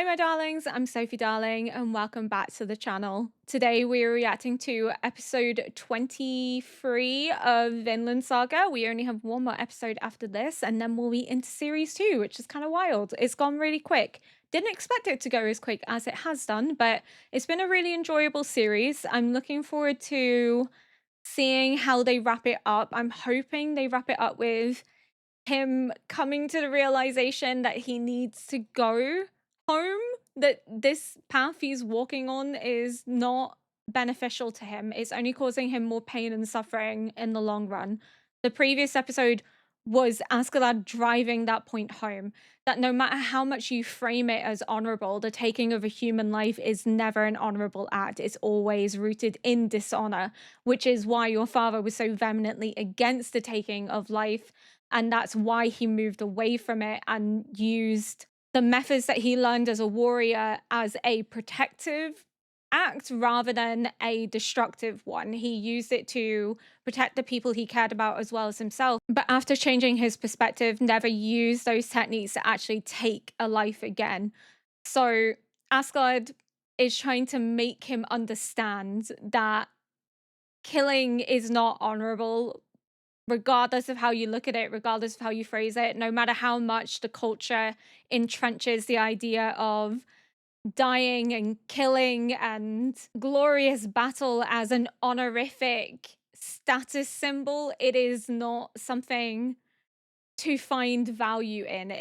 Hi, my darlings. I'm Sophie Darling, and welcome back to the channel. Today, we're reacting to episode 23 of Vinland Saga. We only have one more episode after this, and then we'll be into series 2, which is kind of wild. It's gone really quick. Didn't expect it to go as quick as it has done, but it's been a really enjoyable series. I'm looking forward to seeing how they wrap it up. I'm hoping they wrap it up with him coming to the realization that he needs to go home, that this path he's walking on is not beneficial to him. It's only causing him more pain and suffering in the long run. The previous episode was Askeladd driving that point home, that no matter how much you frame it as honorable, the taking of a human life is never an honorable act. It's always rooted in dishonor, which is why your father was so vehemently against the taking of life, and that's why he moved away from it and used the methods that he learned as a warrior as a protective act rather than a destructive one. He used it to protect the people he cared about as well as himself. But after changing his perspective, never used those techniques to actually take a life again. So Asgard is trying to make him understand that killing is not honorable, regardless of how you look at it, regardless of how you phrase it, no matter how much the culture entrenches the idea of dying and killing and glorious battle as an honorific status symbol, it is not something to find value in.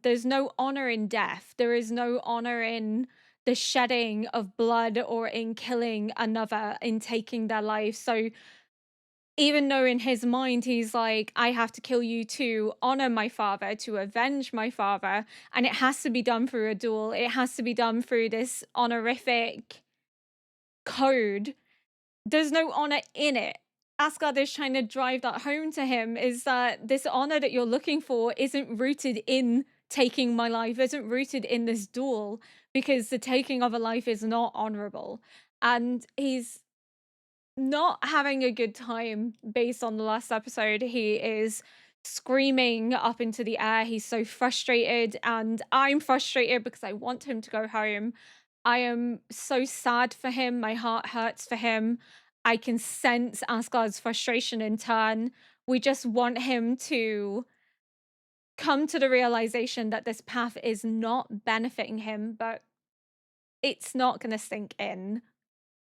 There's no honor in death. There is no honor in the shedding of blood or in killing another, in taking their life. So even though in his mind he's like, I have to kill you to honor my father, to avenge my father, and it has to be done through a duel, it has to be done through this honorific code, there's no honor in it. Asgard is trying to drive that home to him, is that this honor that you're looking for isn't rooted in taking my life, isn't rooted in this duel, because the taking of a life is not honorable. And he's not having a good time based on the last episode. He is screaming up into the air. He's so frustrated, and I'm frustrated because I want him to go home. I am so sad for him. My heart hurts for him. I can sense Asgard's frustration in turn. We just want him to come to the realization that this path is not benefiting him, but it's not going to sink in.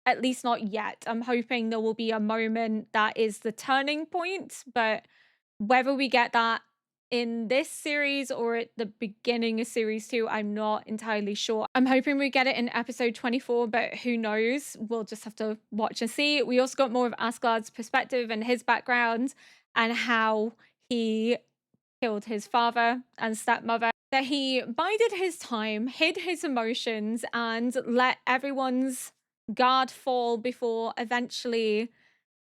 At least not yet. I'm hoping there will be a moment that is the turning point, but whether we get that in this series or at the beginning of series 2, I'm not entirely sure. I'm hoping we get it in episode 24, but who knows? We'll just have to watch and see. We also got more of Asgard's perspective and his background and how he killed his father and stepmother, that he bided his time, hid his emotions, and let everyone's guard fall before eventually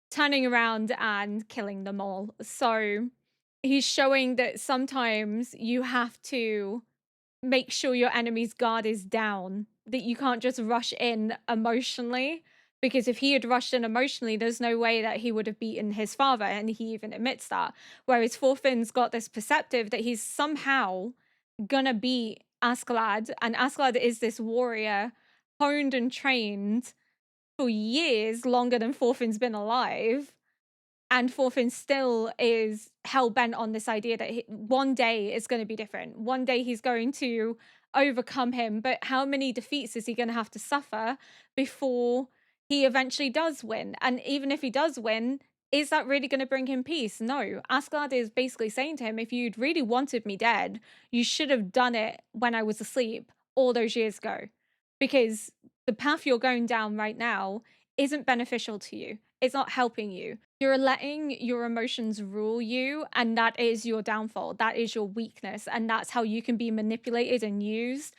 turning around and killing them all. So he's showing that sometimes you have to make sure your enemy's guard is down, that you can't just rush in emotionally. Because if he had rushed in emotionally, there's no way that he would have beaten his father, and he even admits that. Whereas Thorfinn's got this perceptive that he's somehow gonna beat Askeladd, and Askeladd is this warrior honed and trained for years, longer than Thorfinn's been alive. And Thorfinn still is hell-bent on this idea that one day is going to be different. One day he's going to overcome him, but how many defeats is he going to have to suffer before he eventually does win? And even if he does win, is that really going to bring him peace? No. Asgard is basically saying to him, if you'd really wanted me dead, you should have done it when I was asleep all those years ago. Because the path you're going down right now isn't beneficial to you. It's not helping you. You're letting your emotions rule you, and that is your downfall. That is your weakness, and that's how you can be manipulated and used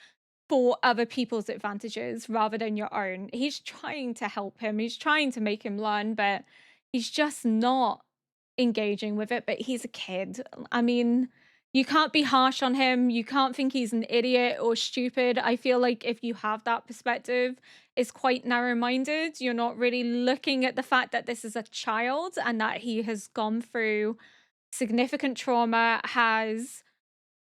for other people's advantages rather than your own. He's trying to help him. He's trying to make him learn, but he's just not engaging with it. But he's a kid. I mean, you can't be harsh on him. You can't think he's an idiot or stupid. I feel like if you have that perspective, it's quite narrow-minded. You're not really looking at the fact that this is a child and that he has gone through significant trauma, has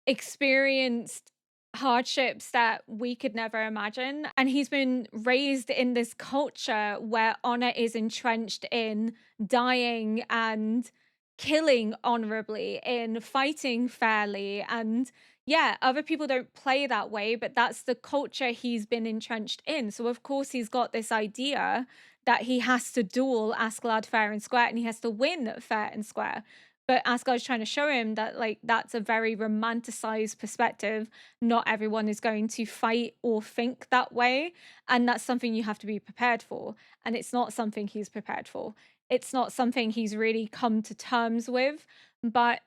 experienced hardships that we could never imagine. And he's been raised in this culture where honor is entrenched in dying and killing honorably, in fighting fairly. And yeah, other people don't play that way, but that's the culture he's been entrenched in. So, of course, he's got this idea that he has to duel Askeladd fair and square and he has to win fair and square. But Asgard's trying to show him that, like, that's a very romanticized perspective. Not everyone is going to fight or think that way. And that's something you have to be prepared for. And it's not something he's prepared for. It's not something he's really come to terms with. But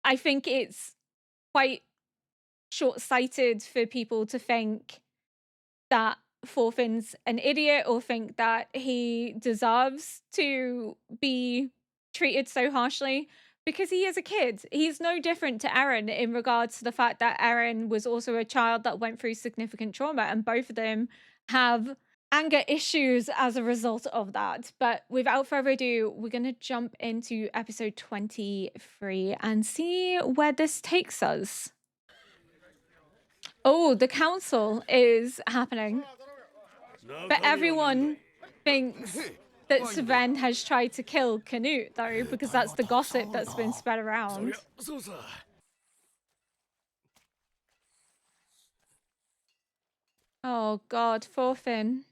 I think it's quite short sighted for people to think that Thorfinn's an idiot or think that he deserves to be treated so harshly because he is a kid. He's no different to Eren in regards to the fact that Eren was also a child that went through significant trauma, and both of them have anger issues as a result of that. But without further ado, we're going to jump into episode 23 and see where this takes us. Oh, the council is happening. But everyone thinks that Sven has tried to kill Canute, though, because that's the gossip that's been spread around. Oh god, Thorfinn.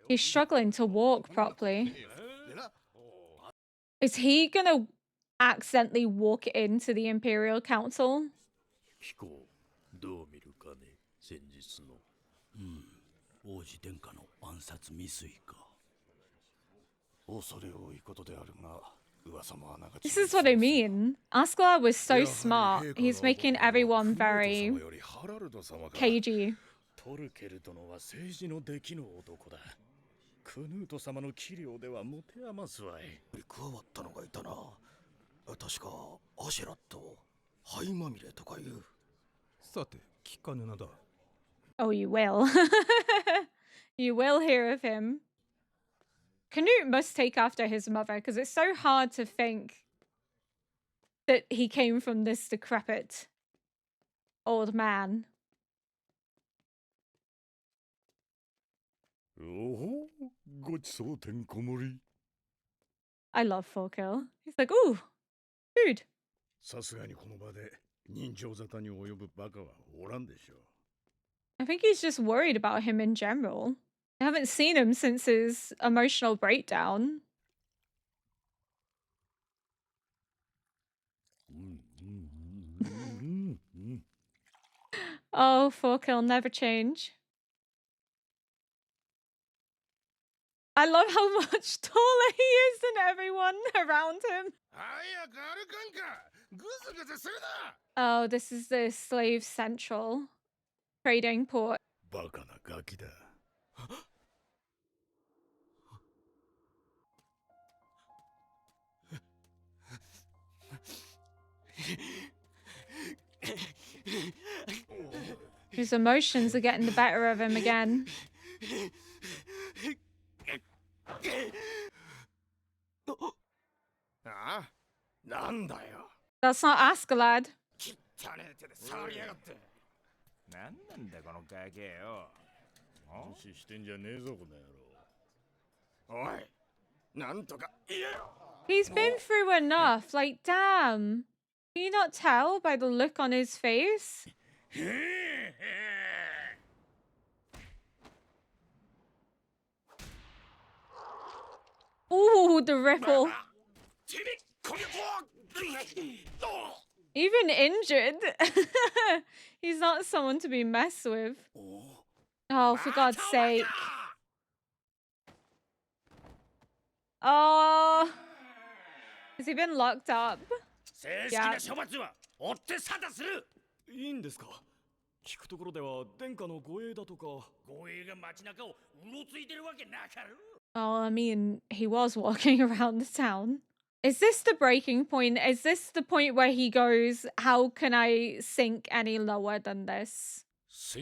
He's struggling to walk properly. Is he gonna accidentally walk into the Imperial Council? This is what I mean. Askeladd was so smart. He's making everyone very cagey. クヌート様の器量では持て余すわい。加わったのがいたな。確かアシェラット、灰まみれとかいう。さて、聞かぬなだ。Oh, you will. You will hear of him. Canute must take after his mother because it's so hard to think that he came from this decrepit old man. I love Thorkill. He's like, ooh, food. I think he's just worried about him in general. I haven't seen him since his emotional breakdown. Oh, Thorkill never change. I love how much taller he is than everyone around him. Oh, this is the slave central trading port. His emotions are getting the better of him again. That's not Askeladd. He's been through enough. Like, damn. Can you not tell by the look on his face? Ooh, the ripple. Even injured. He's not someone to be messed with. Oh, for God's sake. Oh. Has he been locked up? Yeah. 聞くところでは殿下の護衛だとか。護衛が街中をうろついてるわけなかろう。Oh, I mean, he was walking around the town. Is this the breaking point? Is this the point where he goes, how can I sink any lower than this? Oh,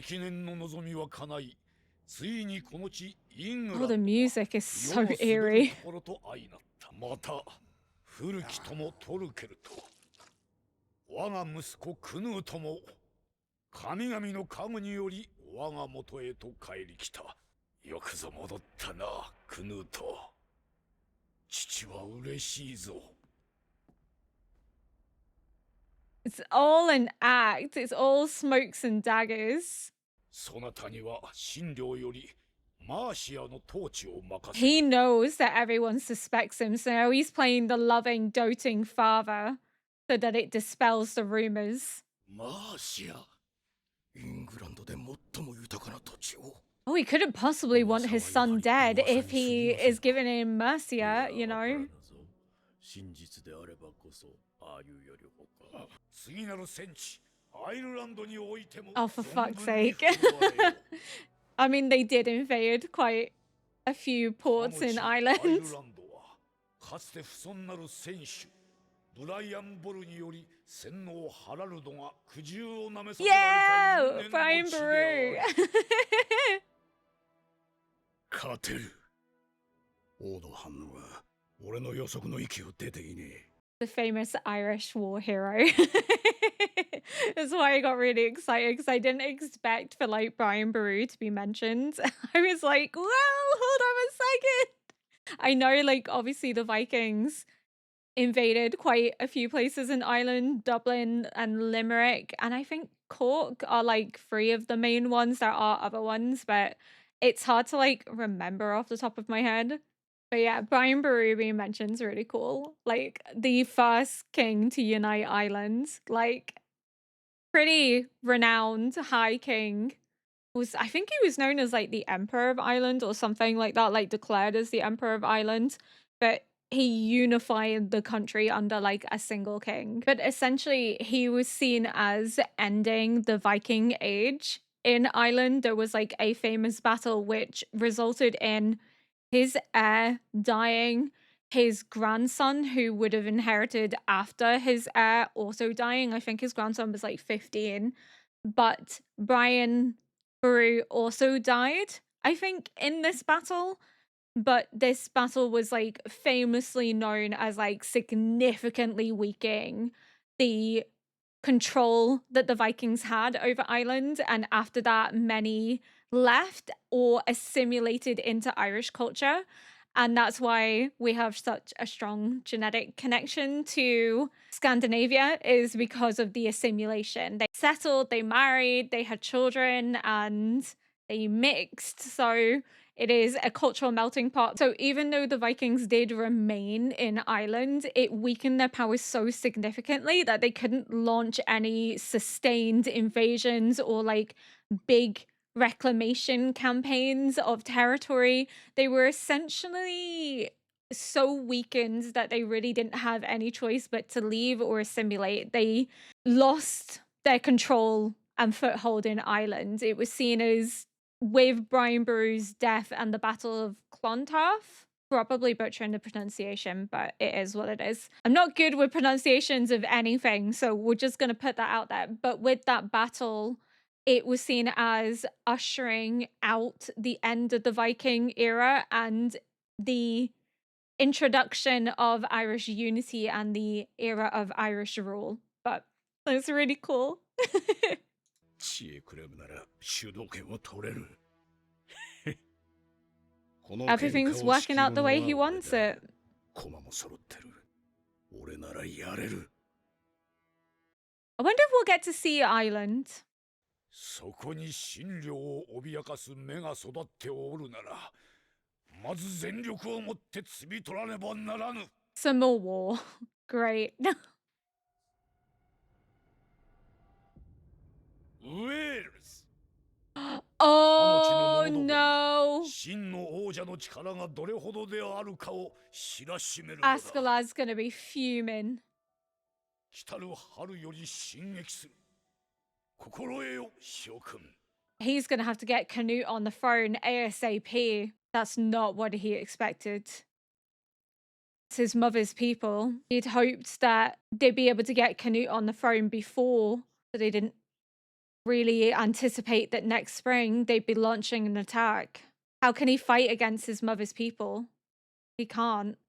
the music is so eerie. 古き友トルケルと我が息子クヌートも神々の加護により我が元へと帰り来た。よくぞ戻ったな、クヌート。父は嬉しいぞ。 It's all an act. It's all smokes and daggers. そなたには神領よりマーシアの統治を任せ He る。 knows that everyone suspects him, so now he's playing the loving, doting father so that it dispels the rumors. マーシア、イングランドで最も豊かな土地を。 Oh, he couldn't possibly want his son dead if he is giving him Mercia, you know? 真実であればこそああいうよりほか。次なる戦地アイルランドにおいても Oh, for 存 fuck's 分に sake. 振るわれよ。 I mean, they did invade quite a few この ports 地 in アイルラ Ireland. ンドはかつて不遜なる戦手ブライアン・ボルにより洗脳ハラルドが苦渋をなめさせら Yeah! れた因 Brian 縁の地で Baru. ある。勝てる。王の反応が俺の予測の域を出ていねえ。 The famous Irish war hero. That's why I got really excited because I didn't expect for like Brian Baru to be mentioned. I was like, well, hold on a second. I know, like, obviously the Vikings invaded quite a few places in Ireland, Dublin and Limerick, and I think Cork are like three of the main ones. There are other ones, but it's hard to like remember off the top of my head. But yeah, Brian Boru being mentioned is really cool. Like the first king to unite Ireland, like pretty renowned high king. Was I think he was known as like the Emperor of Ireland or something like that, like declared as the Emperor of Ireland. But he unified the country under like a single king. But essentially, he was seen as ending the Viking age in Ireland. There was like a famous battle which resulted in his heir dying, his grandson, who would have inherited after his heir, also dying. I think his grandson was like 15. But Brian Baru also died, I think, in this battle. But this battle was like famously known as like significantly weakening the control that the Vikings had over Ireland. And after that, many left or assimilated into Irish culture. And that's why we have such a strong genetic connection to Scandinavia, is because of the assimilation. They settled, they married, they had children, and they mixed. So it is a cultural melting pot. So even though the Vikings did remain in Ireland, it weakened their powers so significantly that they couldn't launch any sustained invasions or like big reclamation campaigns of territory. They were essentially so weakened that they really didn't have any choice but to leave or assimilate. They lost their control and foothold in Ireland. It was seen as, with Brian Boru's death and the Battle of Clontarf, probably butchering the pronunciation, but it is what it is. I'm not good with pronunciations of anything, so we're just going to put that out there. But with that battle, it was seen as ushering out the end of the Viking era and the introduction of Irish unity and the era of Irish rule. But that's really cool. 知恵くれむなら主導権を取れる。この Everything's working out the way he wants it. 駒も揃ってる。俺ならやれる。 I wonder if we'll get to see Ireland. そこに神領を脅かす目が育っておるなら、まず全力をもって摘み取らねばならぬ。 Some more war. Great. ウェールズ。 Oh no. 真の王者の力がどれほどであるかを知らしめるのだ。 Askeladd's gonna be fuming. 来たる春より進撃する。心得よ、諸君。 He's gonna have to get Canute on the throne ASAP. That's not what he expected. It's his mother's people. He'd hoped that they'd be able to get Canute on the throne before, but they didn't really anticipate that next spring they'd be launching an attack. How can he fight against his mother's people? He can't.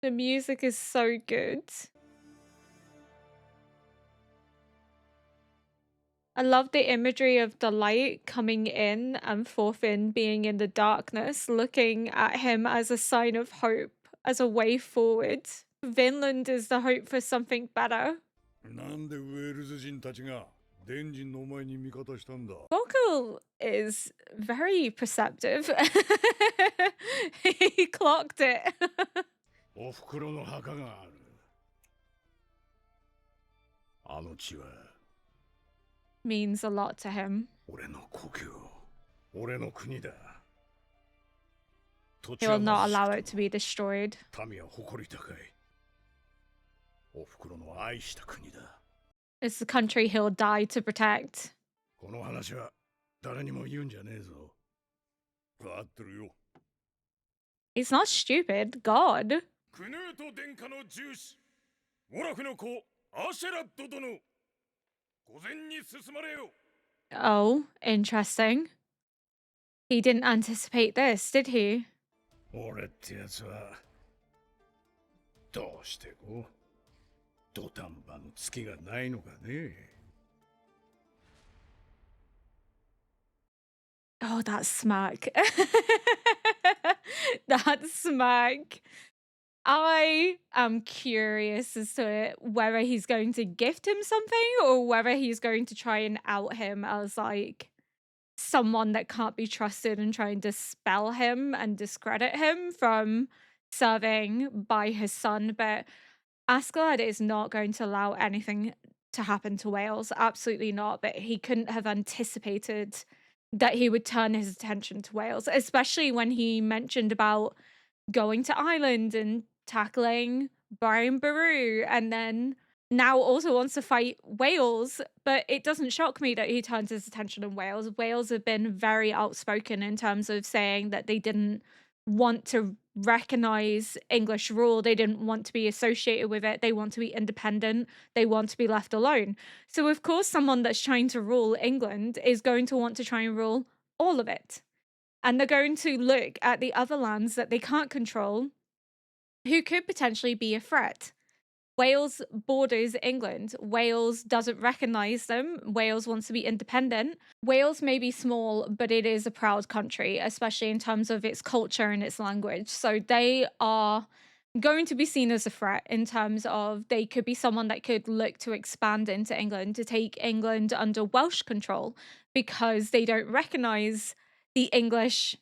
The music is so good. I love the imagery of the light coming in and Thorfinn being in the darkness, looking at him as a sign of hope, as a way forward. Vinland is the hope for something better. なんでウェールズ人たちがデンジンのお前に味方したんだ。 Vocal is very perceptive. He clocked it. おふくろの墓がある。あの地は Means a lot to him. 俺の故郷、俺の国だ。土地 He は will not 貧し allow く it て to be destroyed. も民は誇り高い。おふくろの愛した国だ。 It's the country he'll die to protect. この話は誰にも言うんじゃねえぞ。わかってるよ。 He's not stupid. God. クヌート殿下の重視、オラフの子アシェラッド殿、御前に進まれよ。 Oh, interesting. He didn't anticipate this, did he? 俺ってやつはどうしてこう土壇場の月がないのかね。 Oh, that smack. That smack. I am curious as to whether he's going to gift him something or whether he's going to try and out him as like someone that can't be trusted and try and dispel him and discredit him from serving by his son. But Askeladd is not going to allow anything to happen to Wales. Absolutely not. But he couldn't have anticipated that he would turn his attention to Wales, especially when he mentioned about going to Ireland and tackling Brian Boru, and then now also wants to fight Wales. But it doesn't shock me that he turns his attention on Wales. Wales have been very outspoken in terms of saying that they didn't want to recognize English rule. They didn't want to be associated with it. They want to be independent. They want to be left alone. So, of course, someone that's trying to rule England is going to want to try and rule all of it. And they're going to look at the other lands that they can't control who could potentially be a threat. Wales borders England. Wales doesn't recognize them. Wales wants to be independent. Wales may be small, but it is a proud country, especially in terms of its culture and its language. So they are going to be seen as a threat in terms of they could be someone that could look to expand into England, to take England under Welsh control because they don't recognize the English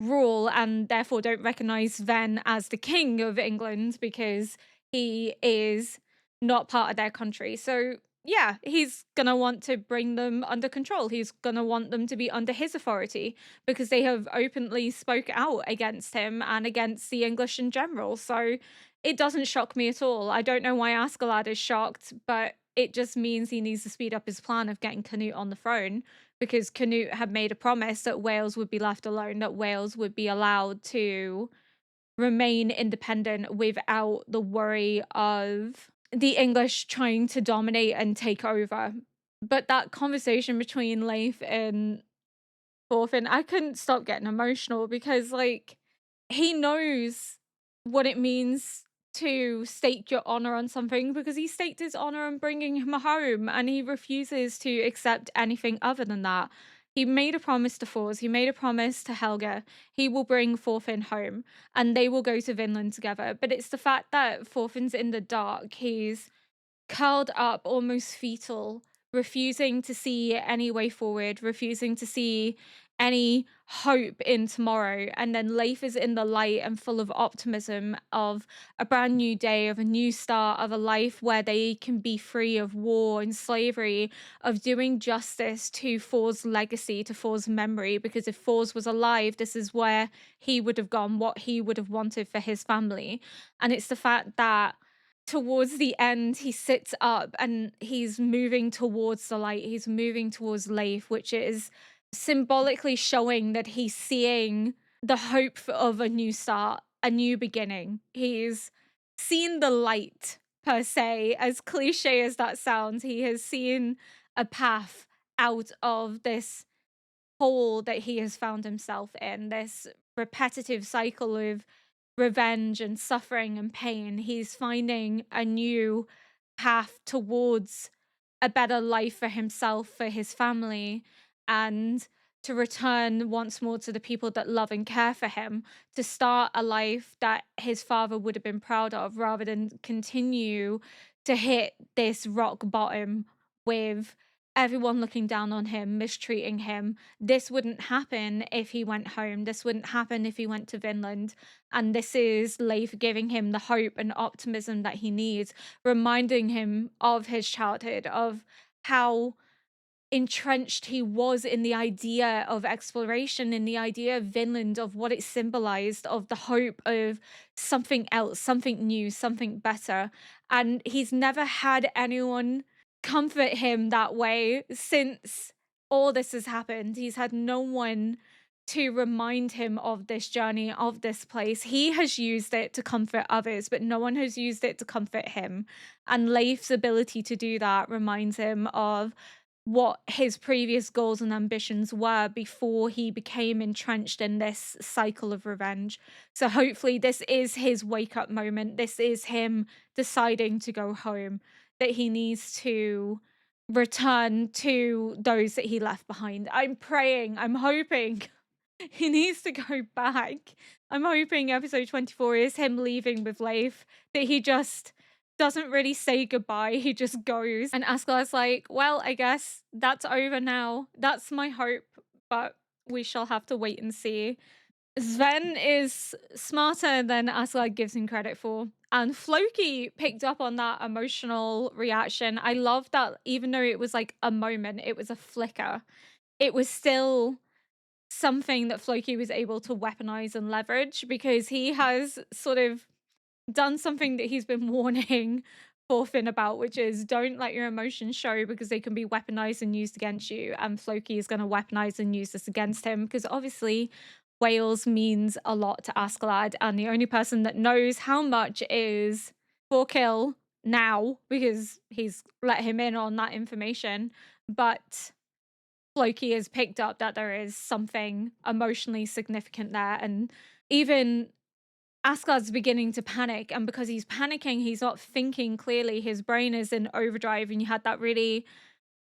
rule and therefore don't recognize Sven as the king of England because he is not part of their country. So yeah, he's gonna want to bring them under control. He's gonna want them to be under his authority because they have openly spoke out against him and against the English in general. So it doesn't shock me at all. I don't know why Askeladd is shocked, but it just means he needs to speed up his plan of getting Canute on the throne because Canute had made a promise that Wales would be left alone, that Wales would be allowed to remain independent without the worry of the English trying to dominate and take over. But that conversation between Leif and Thorfinn, I couldn't stop getting emotional because, like, he knows what it means to stake your honor on something because he staked his honor on bringing him home and he refuses to accept anything other than that. He made a promise to Thors, he made a promise to Helga. He will bring Thorfinn home and they will go to Vinland together. But it's the fact that Thorfinn's in the dark. He's curled up, almost fetal, refusing to see any way forward, refusing to see any hope in tomorrow. And then Leif is in the light and full of optimism of a brand new day, of a new start, of a life where they can be free of war and slavery, of doing justice to Thor's legacy, to Thor's memory. Because if Thors was alive, this is where he would have gone, what he would have wanted for his family. And it's the fact that towards the end, he sits up and he's moving towards the light. He's moving towards Leif, which is symbolically showing that he's seeing the hope of a new start, a new beginning. He's seen the light, per se, as cliche as that sounds. He has seen a path out of this hole that he has found himself in, this repetitive cycle of revenge and suffering and pain. He's finding a new path towards a better life for himself, for his family, and to return once more to the people that love and care for him, to start a life that his father would have been proud of, rather than continue to hit this rock bottom with everyone looking down on him, mistreating him. This wouldn't happen if he went home. This wouldn't happen if he went to Vinland. And this is Leif giving him the hope and optimism that he needs, reminding him of his childhood, of how entrenched he was in the idea of exploration, in the idea of Vinland, of what it symbolized, of the hope of something else, something new, something better. And he's never had anyone comfort him that way since all this has happened. He's had no one to remind him of this journey, of this place. He has used it to comfort others, but no one has used it to comfort him. And Leif's ability to do that reminds him of what his previous goals and ambitions were before he became entrenched in this cycle of revenge. So hopefully this is his wake up moment. This is him deciding to go home, that he needs to return to those that he left behind. I'm praying, I'm hoping he needs to go back. I'm hoping episode 24 is him leaving with Leif, that he just doesn't really say goodbye. He just goes. And Asgard's like, well, I guess that's over now. That's my hope, but we shall have to wait and see. Sven is smarter than Asgard gives him credit for. And Floki picked up on that emotional reaction. I love that even though it was like a moment, it was a flicker, it was still something that Floki was able to weaponize and leverage, because he has sort of done something that he's been warning Thorfinn about, which is don't let your emotions show because they can be weaponized and used against you. And Floki is going to weaponize and use this against him because obviously Wales means a lot to Askeladd, and the only person that knows how much is Thorkill now, because he's let him in on that information. But Floki has picked up that there is something emotionally significant there, and even Asgard's beginning to panic, and because he's panicking, he's not thinking clearly. His brain is in overdrive, and you had that really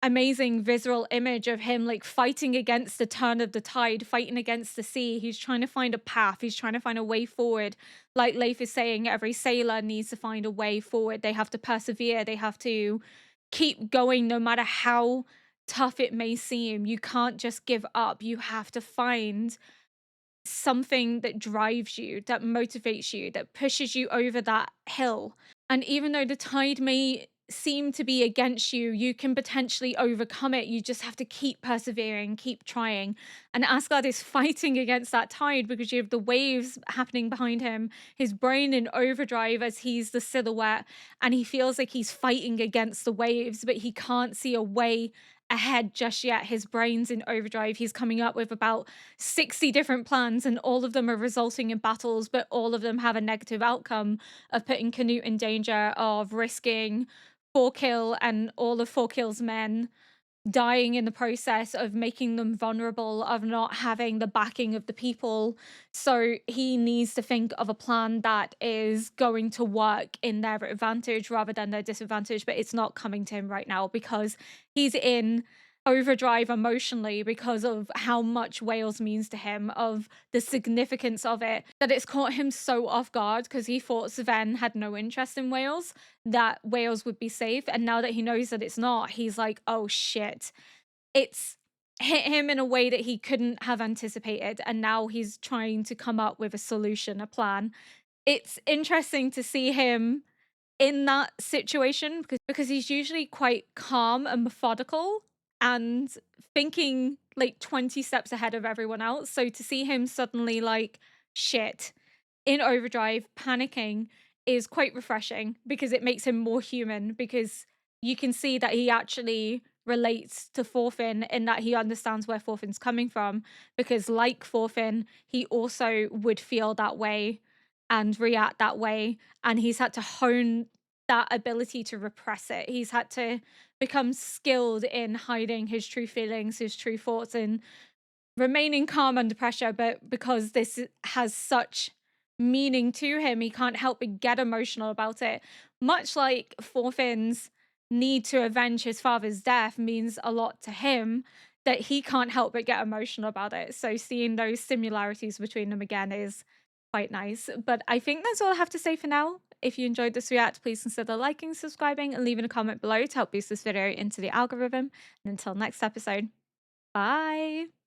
amazing visceral image of him like fighting against the turn of the tide, fighting against the sea. He's trying to find a path. He's trying to find a way forward. Like Leif is saying, every sailor needs to find a way forward. They have to persevere. They have to keep going no matter how tough it may seem. You can't just give up. You have to find something that drives you, that motivates you, that pushes you over that hill. And even though the tide may seem to be against you, you can potentially overcome it. You just have to keep persevering, keep trying. And Asgard is fighting against that tide because you have the waves happening behind him, his brain in overdrive as he's the silhouette, and he feels like he's fighting against the waves, but he can't see a way ahead just yet. His brain's in overdrive. He's coming up with about 60 different plans, and all of them are resulting in battles, but all of them have a negative outcome of putting Canute in danger, of risking Thorkill and all of Thorkill's men dying in the process, of making them vulnerable, of not having the backing of the people. So he needs to think of a plan that is going to work in their advantage rather than their disadvantage, but it's not coming to him right now because he's in overdrive emotionally because of how much Wales means to him, of the significance of it, that it's caught him so off guard because he thought Sven had no interest in Wales, that Wales would be safe. And now that he knows that it's not, he's like, oh shit. It's hit him in a way that he couldn't have anticipated. And now he's trying to come up with a solution, a plan. It's interesting to see him in that situation because he's usually quite calm and methodical and thinking like 20 steps ahead of everyone else. So to see him suddenly like shit in overdrive, panicking, is quite refreshing because it makes him more human, because you can see that he actually relates to Thorfinn in that he understands where Thorfinn's coming from, because like Thorfinn, he also would feel that way and react that way, and he's had to hone that ability to repress it. He's had to become skilled in hiding his true feelings, his true thoughts, and remaining calm under pressure. But because this has such meaning to him. He can't help but get emotional about it. Much like Thorfinn's need to avenge his father's death means a lot to him, that he can't help but get emotional about it. So seeing those similarities between them again is quite nice. But I think that's all I have to say for now. If you enjoyed this react, please consider liking, subscribing, and leaving a comment below to help boost this video into the algorithm. And until next episode, bye.